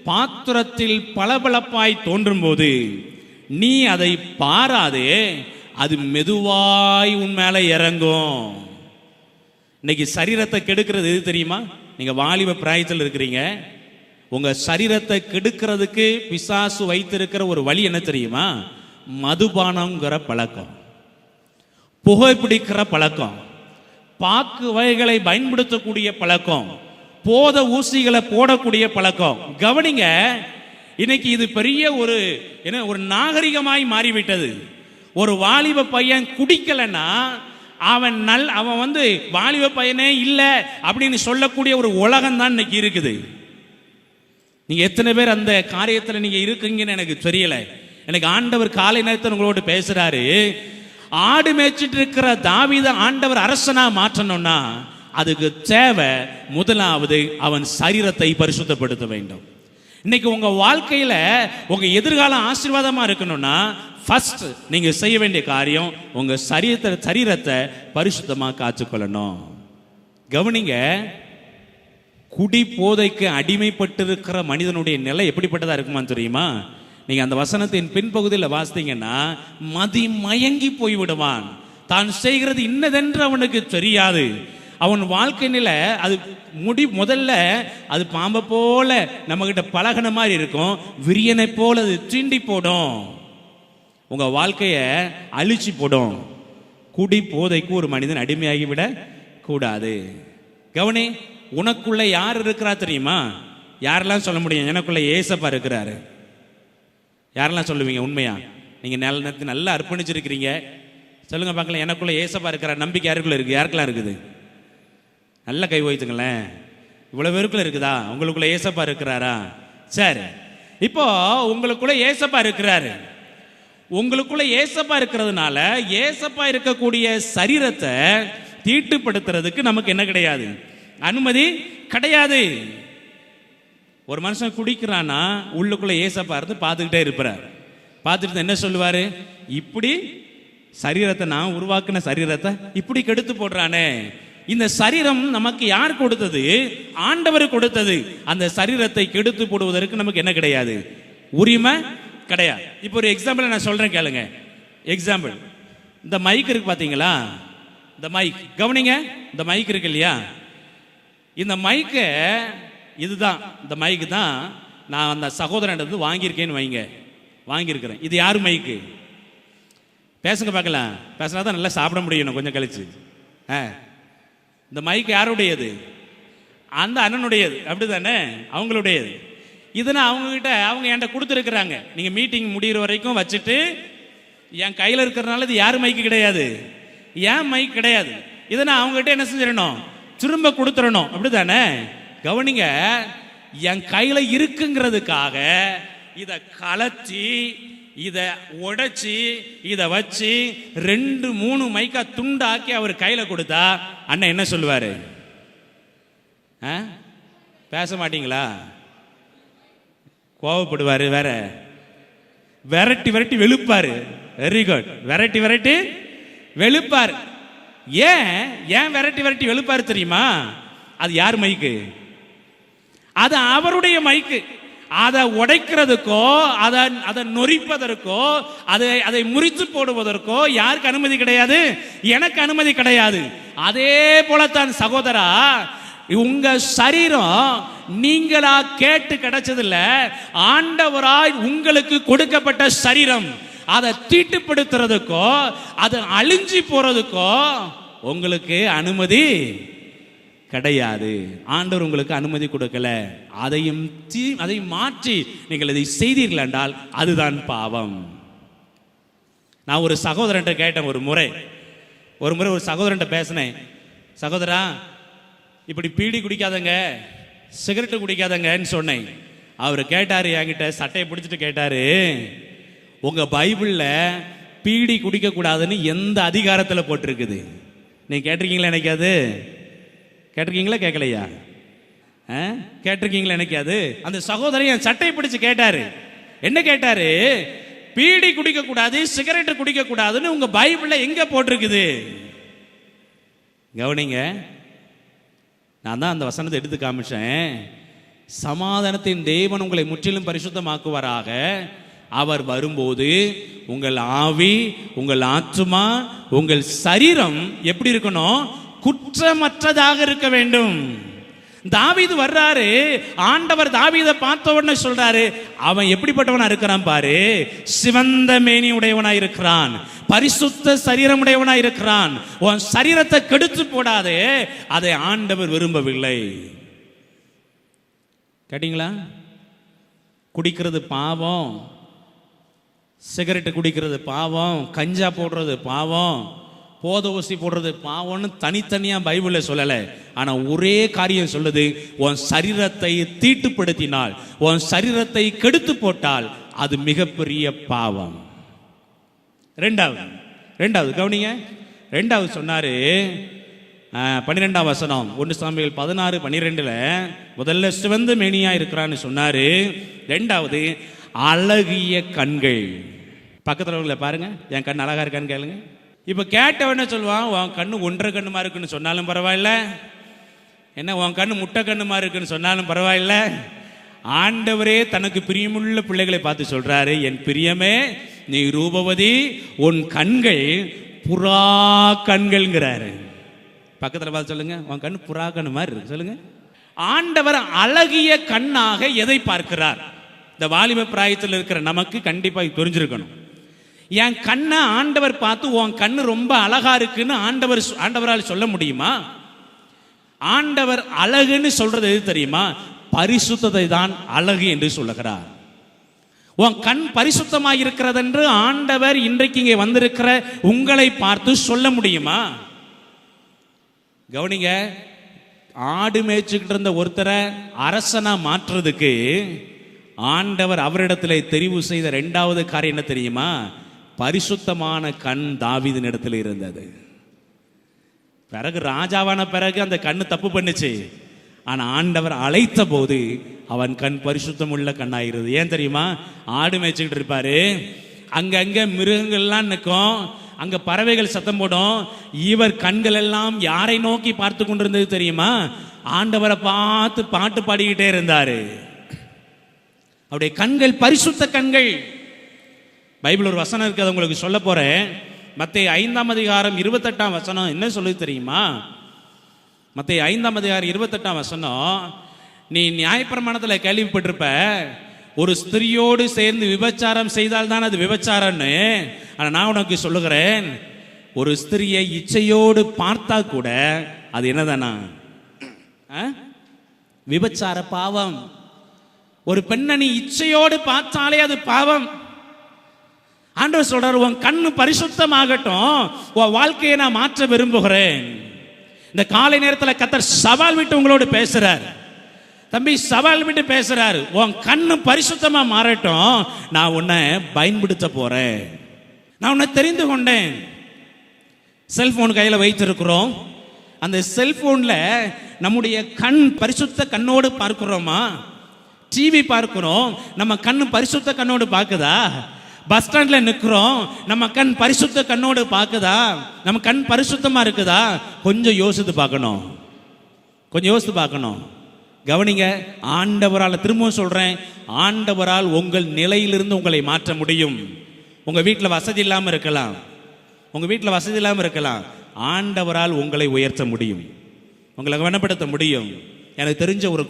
பாத்திரத்தில் பளபளப்பாய் தோன்றும் போது நீ அதை பாராதே, அது மெதுவாய் உன் மேல இறங்கும். இன்னைக்கு சரீரத்தை கெடுக்கிறது எது தெரியுமா? நீங்க வாலிப பிராயத்தில் இருக்கிறீங்க. உங்க சரீரத்தை கெடுக்கிறதுக்கு பிசாசு வைத்திருக்கிற ஒரு வழி என்ன தெரியுமா? மதுபானம்ங்கிற பழக்கம், புகைப்பிடிக்கிற பழக்கம், பாக்கு வகைகளை பயன்படுத்தக்கூடிய பழக்கம், போத ஊசிகளை போடக்கூடிய பழக்கம். கவனிங்க, இன்னைக்கு இது பெரிய ஒரு நாகரிகமாய் மாறிவிட்டது. ஒரு வாலிப பையன் குடிக்கலன்னா அவன் வந்து வாலிப பையனே இல்லை அப்படின்னு சொல்லக்கூடிய ஒரு உலகம் தான் இன்னைக்கு இருக்குது. நீங்க எத்தனை பேர் அந்த காரியத்தில் நீங்க இருக்கீங்கன்னு எனக்கு தெரியல. எனக்கு ஆண்டவர் காலை நேரத்தில் உங்களோடு பேசுறாரு. ஆடு மேய்ச்சிட்டு இருக்கிற தாவீதை ஆண்டவர் அரசனா மாற்றணும்னா அதுக்கு தேவை முதலாவது அவன் சரீரத்தை பரிசுத்தப்படுத்த வேண்டும். இன்னைக்கு உங்க வாழ்க்கையில உங்க எதிர்காலம் ஆசீர்வாதமா இருக்கணும்னா ஃபர்ஸ்ட் நீங்க செய்ய வேண்டிய காரியம் உங்க சரீரத்தை பரிசுத்தமா காத்துக்கொள்ளணும். கவனிங்க, குடி போதைக்கு அடிமைப்பட்டிருக்கிற மனிதனுடைய நிலை எப்படிப்பட்டதா இருக்குமான்னு தெரியுமா? நீங்க அந்த வசனத்தின் பின்பகுதியில் வாசித்தீங்கன்னா மதி மயங்கி போய்விடுவான். தான் செய்கிறது இன்னதென்று அவனுக்கு தெரியாது. அவன் வாழ்க்கை நிலை அது முதல்ல அது பாம்பை போல நம்ம கிட்ட பழகின மாதிரி இருக்கும், விரியனை போல அது தீண்டி போடும், உங்க வாழ்க்கைய அழிச்சு போடும். குடி போதைக்கு ஒரு மனிதன் அடிமையாகி விட கூடாது. கவனி, உனக்குள்ள யார் இருக்கிறா தெரியுமா? யாரெல்லாம் சொல்ல முடியும் எனக்குள்ள ஏசப்பா இருக்கிறாரு? யாரெல்லாம் சொல்லுவீங்க உண்மையா? நீங்க நல்லா அர்ப்பணிச்சிருக்கிறீங்க, சொல்லுங்க பார்க்கலாம். எனக்குள்ள ஏசப்பா இருக்கிற நம்பிக்கை யாருக்குள்ள இருக்கு? யாருக்கெல்லாம் இருக்குது? நல்ல கை வைத்துங்களேன். இவ்வளவு பேருக்குள்ள இருக்குதா? உங்களுக்குள்ள ஏசப்பா இருக்கிறாரா? சரி, இப்போ உங்களுக்குள்ள ஏசப்பா இருக்கிறாரு. உங்களுக்குள்ள ஏசப்பா இருக்கிறதுனால ஏசப்பா இருக்கக்கூடிய சரீரத்தை தீட்டுப்படுத்துறதுக்கு நமக்கு என்ன கிடையாது? அனுமதி கிடையாது. ஒரு மனுஷன் குடிக்கிறான்னா உள்ளுக்குள்ள ஏசப்பா இருந்து பார்த்துக்கிட்டே இருப்பார். பார்த்துட்டு என்ன சொல்லுவாரு? இப்படி சரீரத்தை நான் உருவாக்குன சரீரத்தை இப்படி கெடுத்து போடுறானே. இந்த சரீரம் நமக்கு யார் கொடுத்தது? ஆண்டவர் கொடுத்தது. அந்த சரீரத்தை கெடுத்து போடுவதற்கு நமக்கு என்ன கிடையாது? உரிமை கிடையாது. இப்போ ஒரு எக்ஸாம்பிள் நான் சொல்றேன், கேளுங்க. எக்ஸாம்பிள், இந்த மைக் இருக்கு பாத்தீங்களா? இந்த மைக் கவனிங்க. இந்த மைக் இருக்கு இல்லையா? இந்த மைக்கை இதுதான், இந்த மைக்கு தான் நான் அந்த சகோதரன் வாங்கியிருக்கேன்னு வைங்க. வாங்கியிருக்கிறேன். இது யாரு மைக்கு? பேசுங்க பார்க்கலாம். பேசினா தான் நல்லா சாப்பிட முடியும் கொஞ்சம் கழிச்சு. இந்த மைக் யாருடையது? அந்த அண்ணனுடையது, அப்படிதானே? அவங்களுடையது. இதுனா அவங்ககிட்ட அவங்க என்கிட்ட கொடுத்துருக்குறாங்க. நீங்க மீட்டிங் முடிகிற வரைக்கும் வச்சுட்டு என் கையில் இருக்கிறதுனால இது யார் மைக்கு கிடையாது, ஏன் மைக் கிடையாது. இதை நான் அவங்ககிட்ட என்ன செஞ்சிடணும்? திரும்ப கொடுத்துடணும், அப்படிதானே? கவனிங்க, என் கையில இருக்குங்கிறதுக்காக இதை கலச்சி இதை உடைச்சி இதை வச்சு 2-3 மைக்கா துண்டாக்கி அவர் கையில கொடுத்தா அண்ணன் என்ன சொல்லுவாரு? பேச மாட்டீங்களா? கோவப்படுவாரு. வேற விரட்டி விரட்டி வெளுப்பாரு. Very good. விரட்டி விரட்டி வெளுப்பாரு. ஏன் விரட்டி விரட்டி வெளுப்பாரு தெரியுமா? அது யார் மைக்கு? அது அவருடைய மைக்கு. அதை உடைக்கிறதுக்கோ அதை நொறிப்பதற்கோ அதை முறித்து போடுவதற்கோ யாருக்கு அனுமதி கிடையாது? எனக்கு அனுமதி கிடையாது. அதே போலத்தான் சகோதரா, உங்க சரீரம் நீங்களா கேட்டு கிடைச்சதில்ல, ஆண்டவராய் உங்களுக்கு கொடுக்கப்பட்ட சரீரம். அதை தீட்டுப்படுத்துறதுக்கோ அதை அழிஞ்சி போறதுக்கோ உங்களுக்கு அனுமதி கிடையாது. ஆண்டவர் உங்களுக்கு அனுமதி கொடுக்கல. அதை மாற்றி நீங்கள் இதை செய்தீர்கள் என்றால் அதுதான் பாவம். நான் ஒரு சகோதரன் கேட்டேன். ஒரு முறை ஒரு சகோதரன் பேசினேன். சகோதரா, இப்படி பீடி குடிக்காதங்க, சிகரெட்டு குடிக்காதங்கன்னு சொன்னேன். அவர் கேட்டாரு, என்கிட்ட சட்டையை பிடிச்சிட்டு கேட்டாரு, உங்க பைபிள்ல பீடி குடிக்க கூடாதுன்னு எந்த அதிகாரத்தில் போட்டிருக்குது? நீங்க கேட்டிருக்கீங்களா? எனக்கு அது கேட்டிருக்கீங்களா? கேட்கலையா? கேட்டிருக்கீங்களா? எனக்கு அது அந்த சகோதரன் என் சட்டையை பிடிச்சு கேட்டாரு. என்ன கேட்டாரு? பீடி குடிக்க கூடாது, சிகரெட் குடிக்க கூடாதுன்னு உங்க பைபிள்ல எங்க போட்டிருக்குது? கவனிங்க, நான் தான் அந்த வசனத்தை எடுத்து காமிச்சேன். சமாதானத்தின் தேவன் உங்களை முற்றிலும் பரிசுத்தமாக்குவாராக. அவர் வரும்போது உங்கள் ஆவி, உங்கள் ஆத்துமா, உங்கள் சரீரம் எப்படி இருக்கணும்? குற்றமற்றதாக இருக்க வேண்டும். தாவீது வர்றாரு, ஆண்டவர் தாவீதை பார்த்த உடனே சொல்றாரு, அவன் எப்படிப்பட்டவனா இருக்கிறான் பாரு, சிவந்த மேனி உடையவனாய் இருக்கிறான், பரிசுத்த சரீரம் உடையவனாய் இருக்கிறான். உன் சரீரத்தை கெடுத்து போடாதே, அதை ஆண்டவர் விரும்பவில்லை. கேட்டீங்களா? குடிக்கிறது பாவம், சிகரெட்டு குடிக்கிறது பாவம், கஞ்சா போடுறது பாவம், போத ஊசி போடுறது பாவம்னு தனித்தனியாக பைபிளில் சொல்லலை. ஆனால் ஒரே காரியம் சொல்லுது, உன் சரீரத்தை தீட்டுப்படுத்தினால், உன் சரீரத்தை கெடுத்து போட்டால் அது மிகப்பெரிய பாவம். ரெண்டாவது கவனிங்க. ரெண்டாவது சொன்னாரு 12ஆம் வசனம் 1 சாமுவேல் 16:12. முதல்ல சிவந்த மேனியா இருக்கிறான்னு சொன்னாரு. ரெண்டாவது அழகிய கண்கள். பக்கத்தில் உள்ள பாருங்க, என் கண் அழகா இருக்கான்னு கேளுங்க. இப்ப கேட்டவன சொல்லுவான், உன் கண்ணு 1.5 கண்ணுமா இருக்குன்னு சொன்னாலும் பரவாயில்ல, என்ன உன் கண்ணு முட்டை கண்ணுமா இருக்குன்னு சொன்னாலும் பரவாயில்ல. ஆண்டவரே தனக்கு பிரியமுள்ள பிள்ளைகளை பார்த்து சொல்றாரு, என் பிரியமே நீ ரூபவதி, உன் கண்கள் புறா கண்கள்ங்கிறாரு. பக்கத்தில் பார்த்து சொல்லுங்க, உன் கண்ணு புறா கண்ணு மாதிரி இருக்கு சொல்லுங்க. ஆண்டவர் அழகிய கண்ணாக எதை பார்க்கிறார்? இந்த வாலிப பிராயத்தில் இருக்கிற நமக்கு கண்டிப்பா தெரிஞ்சிருக்கணும். என் கண்ணை ஆண்டவர் பார்த்து உன் கண்ணு ரொம்ப அழகா இருக்குன்னு ஆண்டவரால் சொல்ல முடியுமா? ஆண்டவர் அழகுன்னு சொல்றது எது தெரியுமா? பரிசுத்தத்தை தான் அழகு என்று சொல்லுகிறார். உன் கண் பரிசுத்தமாக இருக்கிறது என்று ஆண்டவர் இன்றைக்கு இங்கே வந்திருக்கிற உங்களை பார்த்து சொல்ல முடியுமா? கவனிங்க, ஆடு மேய்ச்சிக்கிட்டு இருந்த ஒருத்தரை அரசனா மாற்றுறதுக்கு ஆண்டவர் அவரிடத்தில் தெரிவு செய்த 2வது காரியம் என்ன தெரியுமா? பரிசுத்தமான கண் தாவீதின் இடத்துல இருந்தது. பிறகு ராஜாவான பிறகு அந்த கண்ணு தப்பு பண்ணுச்சு. ஆனா ஆண்டவர் அழைத்த போது அவன் கண் பரிசுத்தம் உள்ள கண்ணாயிருது. ஏன் தெரியுமா? ஆடு மேய்ச்சிக்கிட்டு இருப்பாரு, அங்கங்க மிருகங்கள்லாம் நிற்கும், அங்க பறவைகள் சத்தம் போடும். இவர் கண்கள் எல்லாம் யாரை நோக்கி பார்த்து கொண்டிருந்தது தெரியுமா? ஆண்டவரை பார்த்து பாட்டு பாடிக்கிட்டே இருந்தாரு. அவருடைய கண்கள் பரிசுத்த கண்கள். பைபிள் ஒரு வசனம் இருக்கு, அதை உங்களுக்கு சொல்ல போறேன். மத்தேயு 5ஆம் அதிகாரம் 28ஆம் வசனம் என்ன சொல்லுது தெரியுமா? மத்தேயு 5ஆம் அதிகாரம் 28ஆம் வசனம், நீ நியாயப்பிரமாணத்தில் கேள்விப்பட்டிருப்ப, ஒரு ஸ்திரியோடு சேர்ந்து விபச்சாரம் செய்தால் தான் அது விபச்சாரம்னு. ஆனா நான் உனக்கு சொல்லுகிறேன், ஒரு ஸ்திரியை இச்சையோடு பார்த்தா கூட அது என்னதானா? விபச்சார பாவம். ஒரு பெண்ணை நீ இச்சையோடு பார்த்தாலே அது பாவம். ஆண்டவர் சொல்றார், உன் கண்ணு பரிசுத்தமாகட்டும், உன் வாழ்க்கையை நான் மாற்ற விரும்புகிறேன். இந்த காலை நேரத்தில் கர்த்தர் சவால் விட்டு உங்களோடு பேசுறார். தம்பி, சவால் விட்டு பேசுறாரு, உன் கண்ணு பரிசுத்தமா மாறட்டும், நான் உன்னை பயன்படுத்த போறேன். நான் உன்னை தெரிந்து கொண்டேன். செல்போன் கையில் வைத்திருக்கிறோம். அந்த செல்போன்ல நம்முடைய கண் பரிசுத்த கண்ணோடு பார்க்கிறோமா? டிவி பார்க்கிறோம், நம்ம கண்ணு பரிசுத்த கண்ணோடு பார்க்குதா? பஸ் ஸ்டாண்ட்ல நிற்கிறோம், நம்ம கண் பரிசுத்த கண்ணோடு பார்க்குதா? நம்ம கண் பரிசுத்தமா இருக்குதா? கொஞ்சம் யோசித்து பார்க்கணும், கொஞ்சம் யோசித்து பார்க்கணும். கவனிங்க, ஆண்டவரால், திரும்பவும் சொல்றேன், ஆண்டவரால் உங்கள் நிலையிலிருந்து உங்களை மாற்ற முடியும். உங்க வீட்டில் வசதி இல்லாமல் இருக்கலாம், உங்க வீட்டில் வசதி இல்லாமல் இருக்கலாம், ஆண்டவரால் உங்களை உயர்த்த முடியும், உங்களை கவனப்படுத்த முடியும். எனக்கு தெரிஞ்ச ஒரு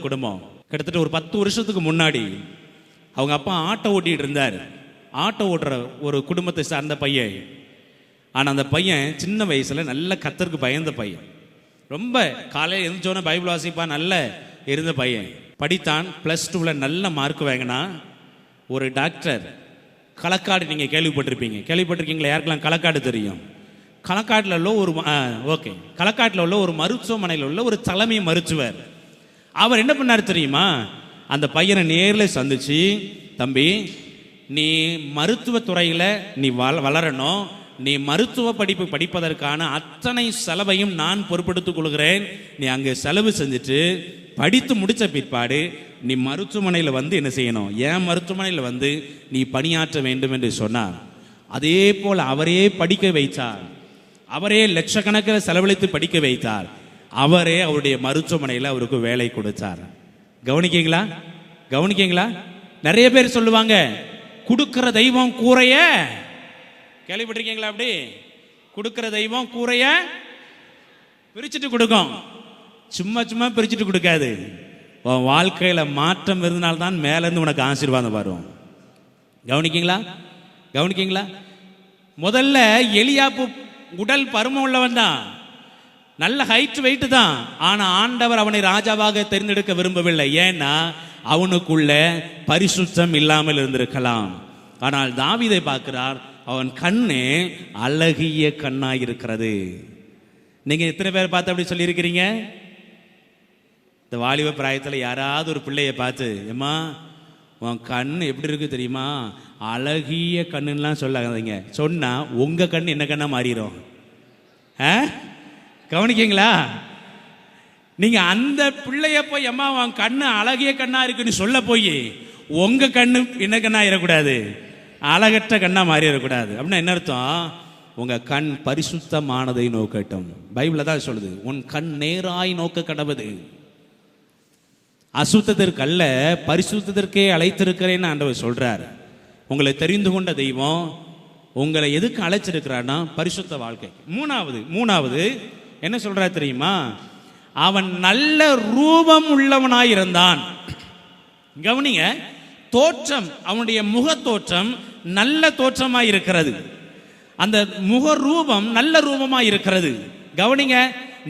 குடும்பம் கிட்டத்தட்ட ஒரு 10 வருஷத்துக்கு முன்னாடி அவங்க அப்பா ஆட்டோ ஓட்டிட்டு இருந்தார். ஆட்டோ ஓட்டுற ஒரு குடும்பத்தை சார்ந்த பையன். ஆனால் அந்த பையன் சின்ன வயசுல நல்ல கர்த்தருக்கு பயந்த பையன். ரொம்ப காலையில் எழுந்தோன்னே பைபிள் வாசிப்பான், நல்ல இருந்த பையன். படித்தான், +2 நல்ல மார்க் வாங்கினா. ஒரு டாக்டர், களக்காடு, நீங்கள் கேள்விப்பட்டிருக்கீங்களா? யாருக்கெல்லாம் களக்காடு தெரியும்? களக்காட்டில் உள்ள ஒரு மருத்துவமனையில் உள்ள ஒரு தலைமை மருத்துவர். அவர் என்ன பண்ணார் தெரியுமா? அந்த பையனை நேரில் சந்திச்சு, தம்பி, நீ மருத்துவத்துறையில் நீ வளரணும், நீ மருத்துவ படிப்பு படிப்பதற்கான அத்தனை செலவையும் நான் பொறுப்பெடுத்துக் கொள்கிறேன். நீ அங்கே செலவு செஞ்சுட்டு படித்து முடித்த பிற்பாடு நீ மருத்துவமனையில் வந்து என்ன செய்யணும்? என் மருத்துவமனையில் வந்து நீ பணியாற்ற வேண்டும் என்று சொன்னார். அதே போல் அவரே படிக்க வைத்தார். அவரே லட்சக்கணக்கில் செலவழித்து படிக்க வைத்தார். அவரே அவருடைய மருத்துவமனையில் அவருக்கு வேலை கொடுத்தார். கவனிக்கீங்களா? நிறைய பேர் சொல்லுவாங்க, கொடுக்கிற தெய்வம் கூரைய, கேள்விப்பட்டிருக்கீங்களா? அப்படி கொடுக்கிற தெய்வம் கூரைய பிரிச்சுட்டு கொடுக்கும். சும்மா பிரிச்சுட்டு கொடுக்காது. உன் வாழ்க்கையில மாற்றம் இருந்தால்தான் மேல இருந்து உனக்கு ஆசீர்வாதம் வரும். கவனிக்கீங்களா? முதல்ல எலியாப்பு உடல் பருமன் உள்ளவன் தான், நல்ல ஹைட் வெயிட் தான். ஆனா ஆண்டவர் அவனை ராஜாவாக தேர்ந்தெடுக்க விரும்பவில்லை. ஏன்னா அவனுக்குள்ள பரிசுத்தம் இல்லாமல் இருந்திருக்கலாம். ஆனால் தாவீதை பார்க்கிறார், அவன் கண்ணு அழகிய கண்ணாய் இருக்கிறது. நீங்க எத்தனை பேர் பார்த்து அப்படி சொல்லியிருக்கிறீங்க? இந்த வாலிப பிராயத்தில் யாராவது ஒரு பிள்ளைய பார்த்து, ஏம்மா உன் கண் எப்படி இருக்கு தெரியுமா, அழகிய கண்ணுலாம் சொல்லாதீங்க. சொன்னா உங்க கண் என்ன கண்ணா மாறிடும். கவனிக்கீங்களா? நீங்க அந்த பிள்ளைய போய் அம்மா உன் கண்ணு அழகிய கண்ணா இருக்குன்னு சொல்ல போய் உங்க கண்ணு என்ன கண்ணா ஆயிடக்கூடாது, அழகற்ற கண்ணா மாறிடக்கூடாது. அப்படின்னா என்ன அர்த்தம்? உங்க கண் பரிசுத்தமானதை நோக்கட்டும். பைபிள் தான் சொல்லுது, உன் கண் நேராய் நோக்க கடவுது. அசுத்தத்திற்கு அல்ல, பரிசுத்தத்திற்கே அழைத்திருக்கிறேன்னு ஆண்டவர் சொல்றார். உங்களை தெரிந்து கொண்ட தெய்வம் உங்களை எதுக்கு அழைச்சிருக்கிறான்னா பரிசுத்த வாழ்க்கை. மூணாவது என்ன சொல்றார் தெரியுமா? அவன் நல்ல ரூபம் உள்ளவனாய் இருந்தான். கவனிங்க, தோற்றம், அவனுடைய முக தோற்றம் நல்ல தோற்றமாய் இருக்கிறது. அந்த முக ரூபம் நல்ல ரூபமாய் இருக்கிறது. கவனிங்க,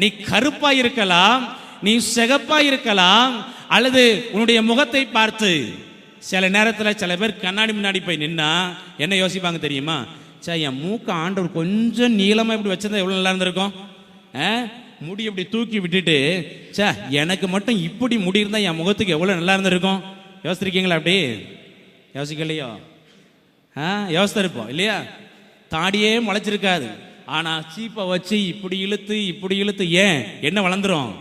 நீ கருப்பா இருக்கலாம், நீ சிகப்பா இருக்கலாம், அல்லது உன்னுடைய முகத்தை பார்த்து சில நேரத்தில் சில பேர் கண்ணாடி முன்னாடி போய் நின்னா என்ன யோசிப்பாங்க தெரியுமா? சே, என் மூக்க ஆண்டவர் கொஞ்சம் நீளமாக இப்படி வச்சிருந்தா எவ்வளோ நல்லா இருந்திருக்கும். முடி இப்படி தூக்கி விட்டுட்டு, சே எனக்கு மட்டும் இப்படி முடி இருந்தால் என் முகத்துக்கு எவ்வளோ நல்லா இருந்திருக்கும். யோசிச்சிருக்கீங்களா? அப்படி யோசிக்கலையோ? யோசித்திருப்போம் இல்லையா? தாடியே முளைச்சிருக்காது, ஆனால் சீப்பை வச்சு இப்படி இழுத்து ஏன் என்ன வளர்ந்துரும்?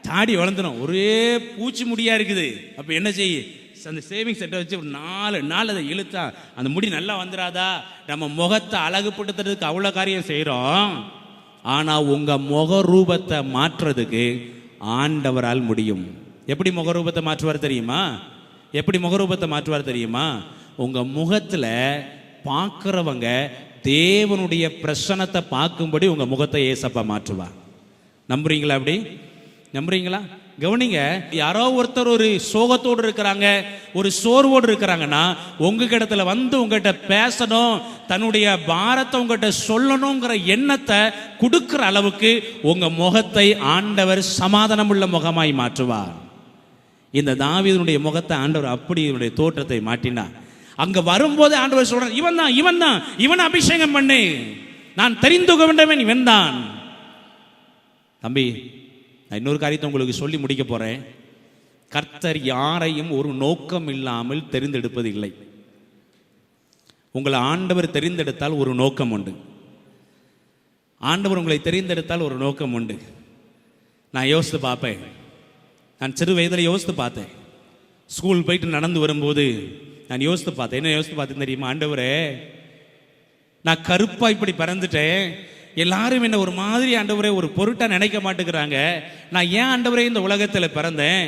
தாடி வளர்ந்துடும். ஒரே பூச்சி முடியா இருக்குது. அப்போ என்ன செய்ய, அந்த சேவிங் செட்டை வச்சு ஒரு 4 நாள் அதை இழுத்தா அந்த முடி நல்லா வந்துடாதா? நம்ம முகத்தை அழகுபடுத்துறதுக்கு அவ்வளோ காரியம் செய்கிறோம். ஆனால் உங்கள் முக ரூபத்தை மாற்றுறதுக்கு ஆண்டவரால் முடியும். எப்படி முகரூபத்தை மாற்றுவார் தெரியுமா? உங்கள் முகத்தில் பார்க்குறவங்க தேவனுடைய பிரசன்னத்தை பார்க்கும்படி உங்கள் முகத்தை ஏசப்பா மாற்றுவார். நம்புறீங்களா? அப்படி நம்புறீங்களா? கவனிங்க, யாரோ ஒருத்தர் ஒரு சோகத்தோடு இருக்கிறாங்க, ஒரு சோர்வோடு இருக்கிறாங்கன்னா உங்ககிட்ட வந்து உங்ககிட்ட பேசணும், தன்னுடைய பாரத்தை உங்ககிட்ட சொல்லணுங்கிற எண்ணத்தை கொடுக்கிற அளவுக்கு உங்க முகத்தை ஆண்டவர் சமாதானம் உள்ள முகமாய் மாற்றுவார். இந்த தாவீதுடைய முகத்தை ஆண்டவர் அப்படி இவனுடைய தோற்றத்தை மாற்றினார். அங்க வரும்போது ஆண்டவர் சொல்றார், இவன் தான் இவன் அபிஷேகம் பண்ணு, நான் தெரிந்து கொண்டவன் இவன் தான். தம்பி, நான் இன்னொரு காரியத்தை உங்களுக்கு சொல்லி முடிக்க போறேன். கர்த்தர் யாரையும் ஒரு நோக்கம் இல்லாமல் தெரிந்தெடுப்பது இல்லை. உங்களை ஆண்டவர் தெரிந்தெடுத்தால் ஒரு நோக்கம் உண்டு. ஆண்டவர் உங்களை தெரிந்தெடுத்தால் ஒரு நோக்கம் உண்டு. நான் யோசித்து பார்ப்பேன். நான் சிறு வயதில் யோசித்து பார்த்தேன். ஸ்கூல் போயிட்டு நடந்து வரும்போது நான் யோசித்து பார்த்தேன். என்ன யோசித்து பார்த்தேன் தெரியுமா? ஆண்டவரே, நான் கருப்பா இப்படி பிறந்துட்டேன், எல்லாரும் என்ன ஒரு மாதிரி ஆண்டவரே ஒரு பொருட்டா நினைக்க மாட்டேங்கிறாங்க. நான் ஏன் ஆண்டவரே இந்த உலகத்தில் பிறந்தேன்?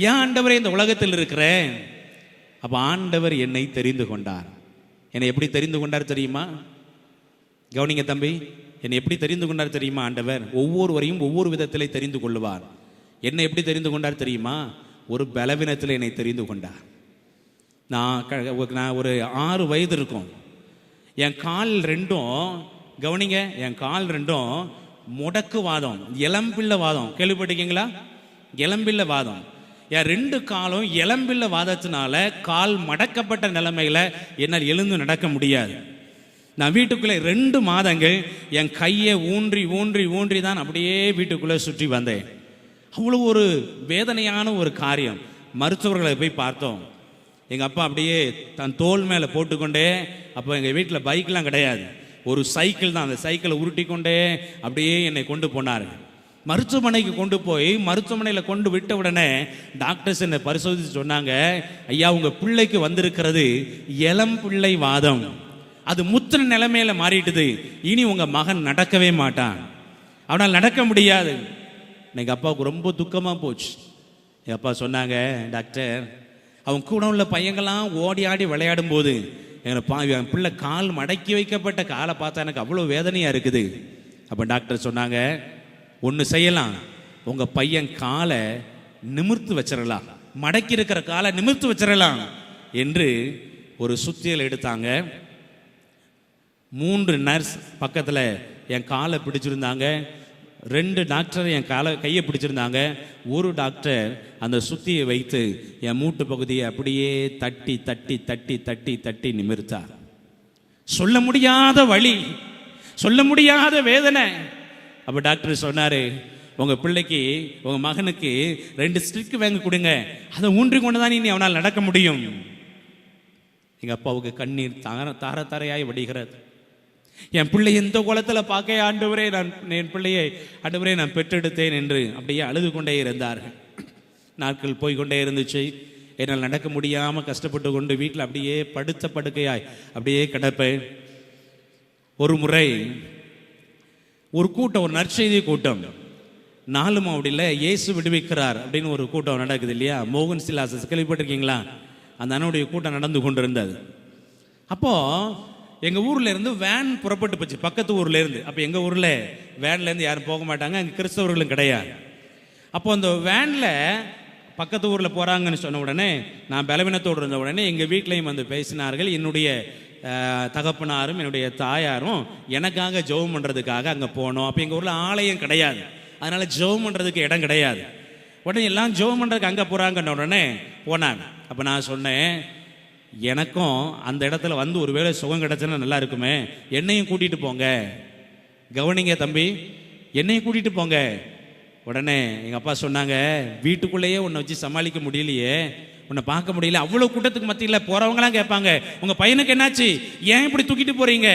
ஏன் ஆண்டவரே இந்த உலகத்தில் இருக்கிறேன்? அப்ப ஆண்டவர் என்னை தெரிந்து கொண்டார். என்னை எப்படி தெரிந்து கொண்டார் தெரியுமா? கவனிங்க தம்பி, என்னை எப்படி தெரிந்து கொண்டார் தெரியுமா? ஆண்டவர் ஒவ்வொருவரையும் ஒவ்வொரு விதத்திலே தெரிந்து கொள்ளுவார். என்னை எப்படி தெரிந்து கொண்டார் தெரியுமா? ஒரு பலவீனத்தில் என்னை தெரிந்து கொண்டார். நான் ஒரு 6 வயது இருக்கும். என் கால் ரெண்டும், கவனிங்க, என் கால் ரெண்டும் முடக்கு வாதம், இளம்பிள்ள வாதம். கேள்விப்பட்டிருக்கீங்களா? இளம்பிள்ள வாதம். என் 2 காலும் இளம்பிள்ள வாதத்தினால கால் மடக்கப்பட்ட நிலைமையில என்னால் எழுந்து நடக்க முடியாது. நான் வீட்டுக்குள்ளே 2 மாதங்கள் என் கையை ஊன்றி தான் அப்படியே வீட்டுக்குள்ளே சுற்றி வந்தேன். அவ்வளோ ஒரு வேதனையான ஒரு காரியம். மருத்துவர்களை போய் பார்த்தோம். எங்கள் அப்பா அப்படியே தன் தோல் மேலே போட்டுக்கொண்டே, அப்போ எங்கள் வீட்டில் பைக்கெலாம் கிடையாது, ஒரு சைக்கிள் தான், அந்த சைக்கிளை உருட்டி கொண்டே அப்படியே என்னை கொண்டு போனார். மருத்துவமனைக்கு கொண்டு போய் மருத்துவமனையில் கொண்டு விட்ட உடனே டாக்டர்ஸ் என்னை பரிசோதித்து சொன்னாங்க, ஐயா, உங்கள் பிள்ளைக்கு வந்திருக்கிறது இளம் பிள்ளை வாதம், அது முத்தின நிலைமையில மாறிட்டுது, இனி உங்கள் மகன் நடக்கவே மாட்டான், அவனால் நடக்க முடியாது. எங்கள் அப்பாவுக்கு ரொம்ப துக்கமாக போச்சு. எங்கள் அப்பா சொன்னாங்க, டாக்டர், அவன் கூட உள்ள பையங்கள்லாம் ஓடி ஆடி விளையாடும் போது என் பிள்ளை கால் மடக்கி வைக்கப்பட்ட காலை பார்த்தா எனக்கு அவ்வளோ வேதனையாக இருக்குது. அப்போ டாக்டர் சொன்னாங்க, ஒன்று செய்யலாம், உங்கள் பையன் காலை நிமிர்த்து வச்சிடலாம், மடக்கி இருக்கிற காலை நிமிர்த்து வச்சிடலாம் என்று ஒரு சுத்தியல் எடுத்தாங்க. 3 நர்ஸ் பக்கத்தில் என் காலை பிடிச்சிருந்தாங்க. 2 டாக்டர் என் கையை பிடிச்சிருந்தாங்க. ஒரு டாக்டர் அந்த சுத்தியை வைத்து என் மூட்டு பகுதியை அப்படியே தட்டி தட்டி தட்டி தட்டி தட்டி நிமிர்த்தார். சொல்ல முடியாத வலி, சொல்ல முடியாத வேதனை. அப்போ டாக்டர் சொன்னார், உங்கள் பிள்ளைக்கு, உங்கள் மகனுக்கு 2 ஸ்டிக் வாங்கி கொடுங்க, அதை ஊன்றி கொண்டு தான் இனி அவனால் நடக்க முடியும். எங்கள் அப்பாவுக்கு கண்ணீர் தாரையாய் வடிகிறது. என் பிள்ளை எந்த குளத்தில் பார்க்க ஆண்டவரே, என் பிள்ளையை ஆண்டவரே நான் பெற்றெடுத்தேன் என்று அப்படியே அழுது கொண்டே இருந்தார்கள். நாட்கள் போய்கொண்டே இருந்துச்சு. என்னால் நடக்க முடியாமல் கஷ்டப்பட்டு கொண்டு வீட்டில் அப்படியே படுத்த படுக்கையாய் அப்படியே கிடப்பேன். ஒரு முறை ஒரு கூட்டம், ஒரு நற்செய்தி கூட்டம், 4 மாவடியில் இயேசு விடுவிக்கிறார் அப்படின்னு ஒரு கூட்டம் நடக்குது இல்லையா? மோகன் சிலாசஸ் கேள்விப்பட்டிருக்கீங்களா? அந்த அண்ணனுடைய கூட்டம் நடந்து கொண்டு இருந்தது. அப்போது எங்கள் ஊரில் இருந்து வேன் புறப்பட்டு போச்சு, பக்கத்து ஊரில் இருந்து. அப்போ எங்கள் ஊரில் வேன்லேருந்து யாரும் போக மாட்டாங்க, அங்கே கிறிஸ்தவர்களும் கிடையாது. அப்போ அந்த வேனில் பக்கத்து ஊரில் போகிறாங்கன்னு சொன்ன உடனே, நான் பலவீனத்தோடு இருந்த உடனே எங்கள் வீட்லேயும் வந்து பேசினார்கள். என்னுடைய தகப்பனாரும் என்னுடைய தாயாரும் எனக்காக ஜெபம் பண்ணுறதுக்காக அங்கே போனோம். அப்போ எங்கள் ஊரில் ஆலயம் கிடையாது, அதனால் ஜெபம் பண்ணுறதுக்கு இடம் கிடையாது. உடனே எல்லாம் ஜெபம் பண்ணுறதுக்கு அங்கே போகிறாங்கன்ன உடனே போனாங்க. அப்போ நான் சொன்னேன், எனக்கும் அந்த இடத்துல வந்து ஒரு வேளை சுகம் கிடச்சுன்னா நல்லா இருக்குமே, என்னையும் கூட்டிகிட்டு போங்க. கவனிங்க தம்பி, என்னையும் கூட்டிகிட்டு போங்க. உடனே எங்கள் அப்பா சொன்னாங்க, வீட்டுக்குள்ளேயே உன்னை வச்சு சமாளிக்க முடியலையே, உன்னை பார்க்க முடியல, அவ்வளோ கூட்டத்துக்கு மத்தியில் போகிறவங்களாம் கேட்பாங்க, உங்கள் பையனுக்கு என்னாச்சு, ஏன் இப்படி தூக்கிட்டு போகிறீங்க,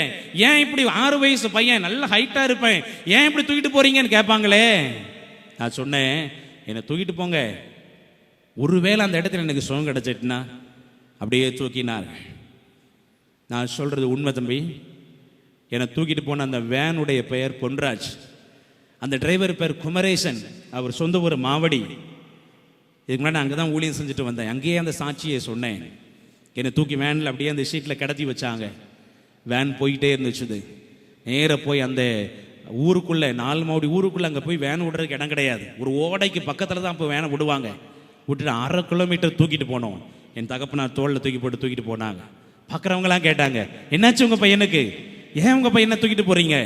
ஏன் இப்படி 6 வயசு பையன் நல்ல ஹைட்டாக இருப்பேன், ஏன் இப்படி தூக்கிட்டு போகிறீங்கன்னு கேட்பாங்களே. நான் சொன்னேன், என்னை தூக்கிட்டு போங்க, ஒருவேளை அந்த இடத்துல எனக்கு சுகம் கிடச்சிட்டுனா. அப்படியே தூக்கினார். நான் சொல்கிறது உண்மை தம்பி. என்னை தூக்கிட்டு போன அந்த வேனுடைய பெயர் பொன்ராஜ், அந்த டிரைவர் பேர் குமரேசன், அவர் சொந்த ஊர் மாவடி. இதுக்கு முன்னாடி அங்கே தான் ஊழியம் செஞ்சுட்டு வந்தேன். அங்கேயே அந்த சாட்சியை சொன்னேன். என்னை தூக்கி வேனில் அப்படியே அந்த சீட்டில் கிடத்தி வச்சாங்க. வேன் போய்கிட்டே இருந்துச்சுது. நேராக போய் அந்த ஊருக்குள்ளே, 4 மாவடி ஊருக்குள்ளே அங்கே போய் வேன் விடுறதுக்கு இடம் கிடையாது. ஒரு ஓடைக்கு பக்கத்தில் தான் இப்போ வேனை விடுவாங்க. விட்டுட்டு 1/2 கிலோமீட்டர் தூக்கிட்டு போனோம். என் தகப்பனார் தோளில் தூக்கிட்டு போனாங்க. பார்க்குறவங்களாம் கேட்டாங்க, என்னாச்சு உங்கள் பையனுக்கு, ஏன் உங்கள் பையனை தூக்கிட்டு போகிறீங்க?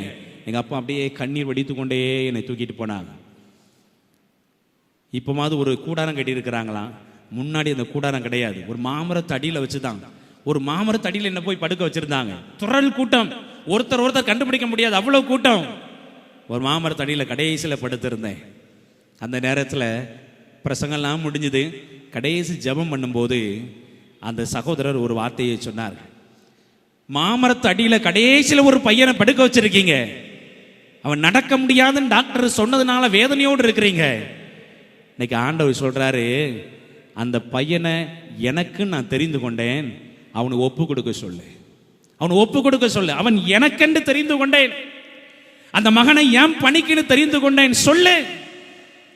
எங்கள் அப்பா அப்படியே கண்ணீர் வடித்து கொண்டே என்னை தூக்கிட்டு போனாங்க. இப்போமாவது ஒரு கூடாரம் கட்டியிருக்கிறாங்களாம். முன்னாடி அந்த கூடாரம் கிடையாது, ஒரு மாமரத்தடியில் வச்சு தான், ஒரு மாமரத்தடியில் என்ன போய் படுக்க வச்சுருந்தாங்க. துறல் கூட்டம், ஒருத்தர் கண்டுபிடிக்க முடியாது, அவ்வளோ கூட்டம். ஒரு மாமரத்தடியில் கடைசியில் படுத்திருந்தேன். அந்த நேரத்தில் பிரசங்கம்லாம் முடிஞ்சுது. கடைசி ஜெபம் பண்ணும்போது அந்த சகோதரர் ஒரு வார்த்தையை சொன்னார், மாமரத்து அடியில் கடைசியில் ஒரு பையனை படுக்க வச்சிருக்கீங்க, அவன் நடக்க முடியாதுன்னு டாக்டர் சொன்னதுனால வேதனையோடு இருக்கிறீங்க. இன்னைக்கு ஆண்டவர் சொல்றாரு, அந்த பையனை எனக்கு நான் தெரிந்து கொண்டேன், அவனுக்கு ஒப்பு கொடுக்க சொல்லு, அவனை ஒப்பு கொடுக்க சொல்லு. அவன் எனக்கென்று தெரிந்து கொண்டேன், அந்த மகனை என் பணிக்குன்னு தெரிந்து கொண்டேன் சொல்லு.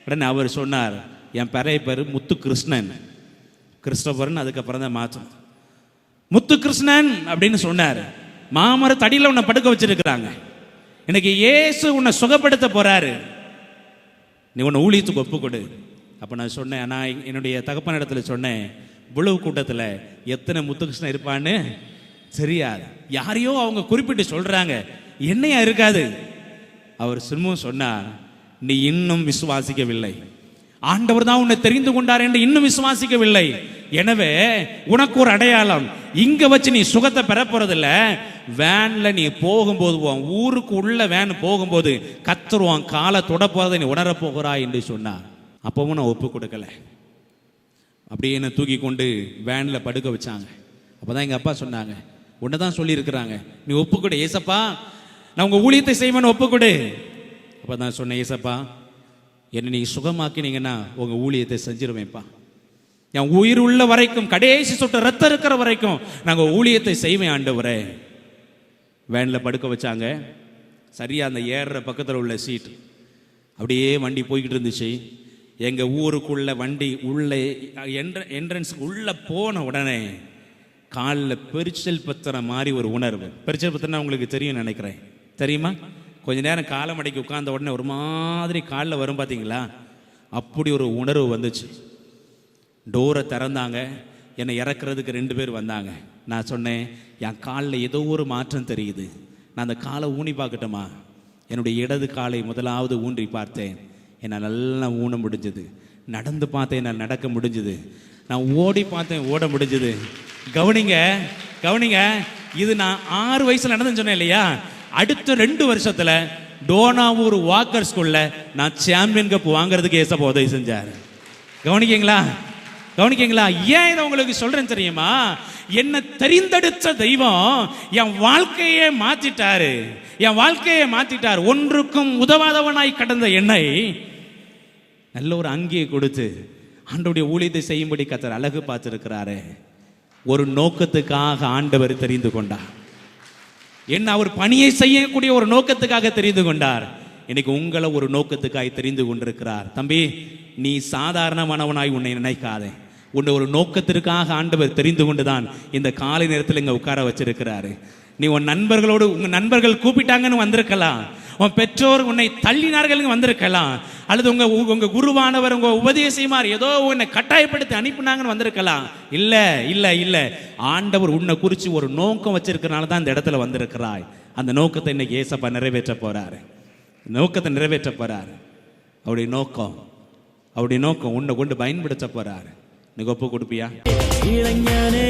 உடனே அவர் சொன்னார், என் பெரிய பேர் முத்து கிருஷ்ணன், கிறிஸ்டோபர்னு அதுக்கப்புறம் தான் மாற்றம், முத்து கிருஷ்ணன் அப்படின்னு சொன்னார். மாமரத்தடியில் உன்னை படுக்க வச்சிருக்கிறாங்க, இன்னைக்கு இயேசு உன்னை சுகப்படுத்த போறாரு, நீ உன்னை ஊழியத்துக்கு ஒப்பு கொடு. அப்போ நான் சொன்னேன், நான் என்னுடைய தகப்பன் இடத்துல சொன்னேன், இவ்வளவு கூட்டத்தில் எத்தனை முத்துகிருஷ்ணன் இருப்பான்னு தெரியாது, யாரையோ அவங்க குறிப்பிட்டு சொல்றாங்க, என்னையா இருக்காது. அவர் சிம்மம் சொன்னார், நீ இன்னும் விசுவாசிக்கவில்லை, ஆண்டவர் தான் உன்னை தெரிந்து கொண்டார் என்று இன்னும் விசுவாசிக்கவில்லை. எனவே உனக்கு ஒரு அடையாளம், இங்க வச்சு நீ சுகத்தை பெற போறதில்ல, வேன்ல நீ போகும்போது, ஊருக்கு உள்ள வேன் போகும்போது கத்தருவான் காலை தொட போறதை நீ உணர போகிறாய் என்று சொன்னார். அப்பவும் நான் ஒப்பு கொடுக்கல. அப்படியே என்ன தூக்கி கொண்டு வேன்ல படுக்க வச்சாங்க. அப்பதான் எங்க அப்பா சொன்னாங்க, உன்னதான் சொல்லி இருக்கிறாங்க, நீ ஒப்பு கொடு ஏசப்பா, நான் உங்க ஊழியத்தை செய்வேன்னு ஒப்பு கொடு. அப்பதான் சொன்னேன், ஏசப்பா என்னை நீங்க சுகமாக்கினீங்கன்னா உங்க ஊழியத்தை செஞ்சிருவேன்ப்பா, என் உயிர் உள்ள வரைக்கும், கடைசி சொட்டு ரத்தம் இருக்கிற வரைக்கும் நாங்கள் ஊழியத்தை செய்வேன் ஆண்டவரே. வேனில் படுக்க வச்சாங்க. சரியாக அந்த ஏறுற பக்கத்தில் உள்ள சீட், அப்படியே வண்டி போய்கிட்டு இருந்துச்சு. எங்கள் ஊருக்குள்ள வண்டி உள்ளே என்ட்ரன்ஸுக்கு உள்ளே போன உடனே காலில் பெரிச்சல் பத்திர மாதிரி ஒரு உணர்வு. பெரிச்சல் பத்திரம்னா உங்களுக்கு தெரியும் நினைக்கிறேன், தெரியுமா? கொஞ்ச நேரம் காலம் அடக்கி உட்கார்ந்த உடனே ஒரு மாதிரி காலில் வரும் பார்த்தீங்களா, அப்படி ஒரு உணர்வு வந்துச்சு. டோரை திறந்தாங்க, என்னை இறக்குறதுக்கு 2 பேர் வந்தாங்க. நான் சொன்னேன், என் காலில் ஏதோ ஒரு மாற்றம் தெரியுது, நான் அந்த காலை ஊனி பார்க்கட்டுமா? என்னுடைய இடது காலை முதலாவது ஊன்றி பார்த்தேன், என்னால் நல்லா ஊன முடிஞ்சது. நடந்து பார்த்தேன், என்னால் நடக்க முடிஞ்சுது. நான் ஓடி பார்த்தேன், ஓட முடிஞ்சது. கவனிங்க கவனிங்க, இது நான் 6 வயசுல நடந்துன்னு சொன்னேன் இல்லையா, அடுத்த 2 வருஷத்துல டோனாவூர் வாக்கர் ஸ்கூல்ல நான் சாம்பியன் கப் வாங்குறதுக்கு ஏசப்பா உதவி செஞ்சார். கவனிக்கீங்களா? கவனிக்கீங்களா? ஏன் இதை உங்களுக்கு சொல்றேன் தெரியுமா? என்ன தெரிந்தெடுத்த தெய்வம் என் வாழ்க்கையே மாத்திட்டாரு. என் வாழ்க்கையை மாத்திட்டார். ஒன்றுக்கும் உதவாதவனாய் கடந்த என்னை நல்ல ஒரு அங்கியை கொடுத்து ஆண்டவருடைய ஊழியத்தை செய்யும்படி கர்த்தர் அழகு பார்த்திருக்கிறாரே. ஒரு நோக்கத்துக்காக ஆண்டவர் தெரிந்து கொண்டார். என்ன அவர் பணியை செய்யக்கூடிய ஒரு நோக்கத்துக்காக தெரிந்து கொண்டார். இன்னைக்கு உங்களை ஒரு நோக்கத்துக்காக தெரிந்து கொண்டிருக்கிறார். தம்பி, நீ சாதாரணமானவனாய் உன்னை நினைக்காதே. உன்னை ஒரு நோக்கத்திற்காக ஆண்டவர் தெரிந்து கொண்டுதான் இந்த காலை நேரத்தில் இங்க உட்கார வச்சிருக்கிறாரு. நீ உன் நண்பர்களோடு, உங்க நண்பர்கள் கூப்பிட்டாங்கன்னு வந்திருக்கலாம், உன் பெற்றோர் உன்னை தள்ளினார்கள் வந்திருக்கலாம், அல்லது உங்க குருவானவர் உங்க உபதேசிமார் ஏதோ உன்னை கட்டாயப்படுத்தி அனுப்பினாங்கன்னு வந்திருக்கலாம். இல்ல இல்ல இல்ல, ஆண்டவர் உன்னை குறித்து ஒரு நோக்கம் வச்சிருக்கிறனால தான் இந்த இடத்துல வந்திருக்கிறாய். அந்த நோக்கத்தை இன்னைக்கு ஏசப்பா நிறைவேற்ற போறாரு. நோக்கத்தை நிறைவேற்ற போறாரு. அவருடைய நோக்கம் உன்னை கொண்டு பயன்படுத்த போறாரு. நீ ஒப்பு கொடுப்பியா? இளைஞனே